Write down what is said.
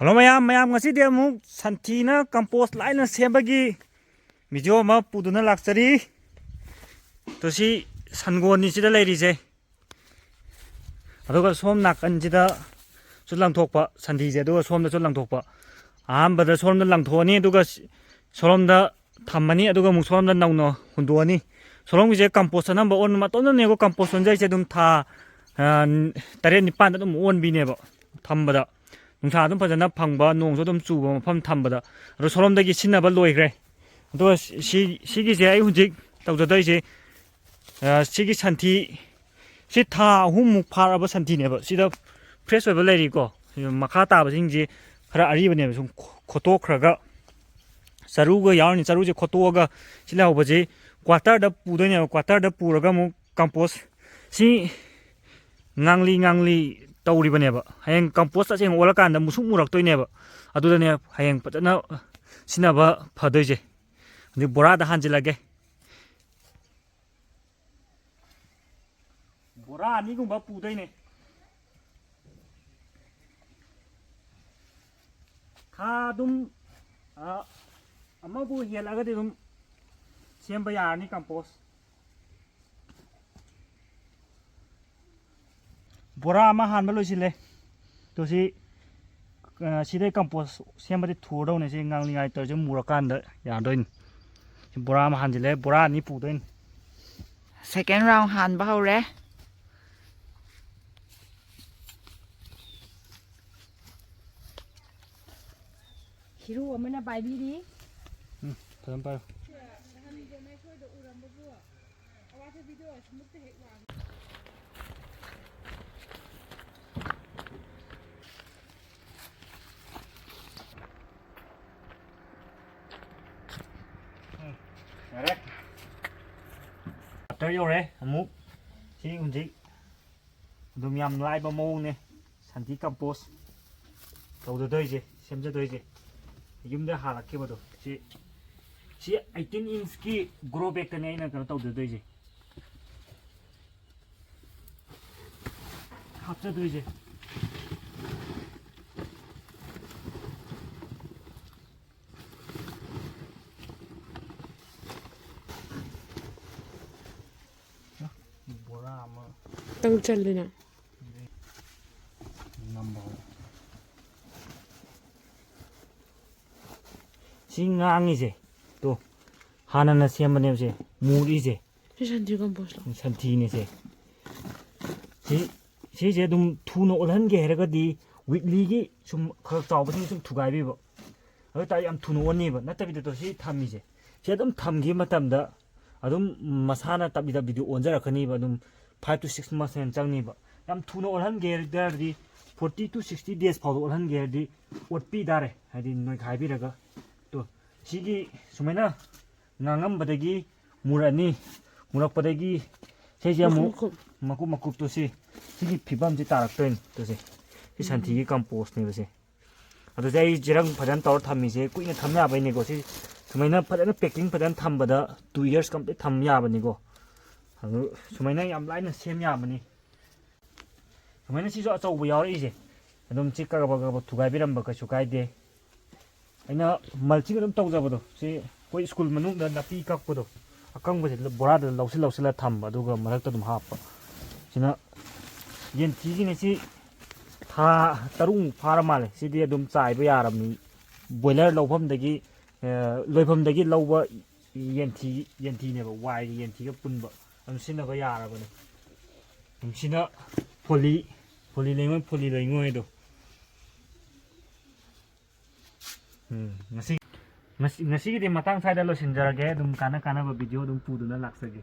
Halo mayam ngasi dia mu Santhi na compost Laina Semba gi video ma puduna laksari to si sangon ni sida leiri je aduga som nakan jida chulang thokpa Santhi je aduga som da chulang thokpa ahamba da som da lang thoni aduga sorom da thammani aduga mu sorom da nauno hunduani sorom gi je compost number on ma ton ne go compost on jai je dum tha tare ni pan da dum on bi ne ba thamba nungsa dum phajana phangba nongso dum chuba mafam thambada ro soromdagi sinaba loigre do sigi je ai hunjik tawjadai je sigi Santhi si tha humuk pharaba Santhi neba sida fresh oiba leiri ko makha taba singji khara ariba neba sum khotokraga saruga yarni saru je khotoga sila hobaje quarter da pudoine quarter da puraga mu compost si ngangli tawribaneba hayeng compost aseng olakanda musuk muraktoineba adudane hayeng patana sinaba phadoije ni borada hanjilage bora ani gumba pudoine khadum amabu helaga dum semba yarni compost bora ama hanba loisile to si sida compost semba di thuro ne si ngangli ngai to je murakanda yadoin bora ama hanjile bora ni pudoin second round hanba hore hiru amana baibiri tham pa tới vô đấy múc chỉ còn chỉ dùng nhầm lại bao môn nè Santhi compost đầu từ đây gì xem cho đây gì dùng để hà là kia vào đồ chỉ 18 inch ki grow bag cái này là cái đầu từ đây gì hấp cho đây gì tàu chân lên nè xin ngang gì to hana na xem bên em gì muri gì Santhi compost Santhi này gì gì đum thu nộ lần cái rồi cái đi weekly cái sum khởi tàu bên sum thu gai bị bộ ở tại em thu nộ này bộ nãy tại vì tôi chỉ tham gì chỉ đum tham cái mà tham đó đum masana tại vì video ổn ra cái này bộ đum 5 to 6 months and changni ba yam thuno olhan ger dar di 40 to 60 days phau olhan ger di otpi dare hadi noi khai bi raga to sigi sumaina ngangam badagi murani murak padagi seja mu makup to si sigi phibam ji tarak toin to se si Santhi gi compost ne se ado jai jirang phajan tor thammi se kuina thamya bai ne go si sumaina phajan packing phajan thambada 2 years complete thamya bani go sumaina yam Laina sem ya mani sumaina si jo achau yaw ri je adum chi ka ba thugai biram ba ka sukai de aina mulching adum tau ja bodo si koi school manung da napi kak bodo akang ba je bora da lausi tham aduga marak ta dum hap sina yen ti gi ne si tha tarung phara male si de adum chai ba yaram ni boiler lawpham dagi loipham dagi lawba yen ti ne ba wai yen ti ga pun ba sina ba yara bane sina poli lengoi do ngasi gi de matang sai da lo sinjarage dum kana ba video dum puduna laksage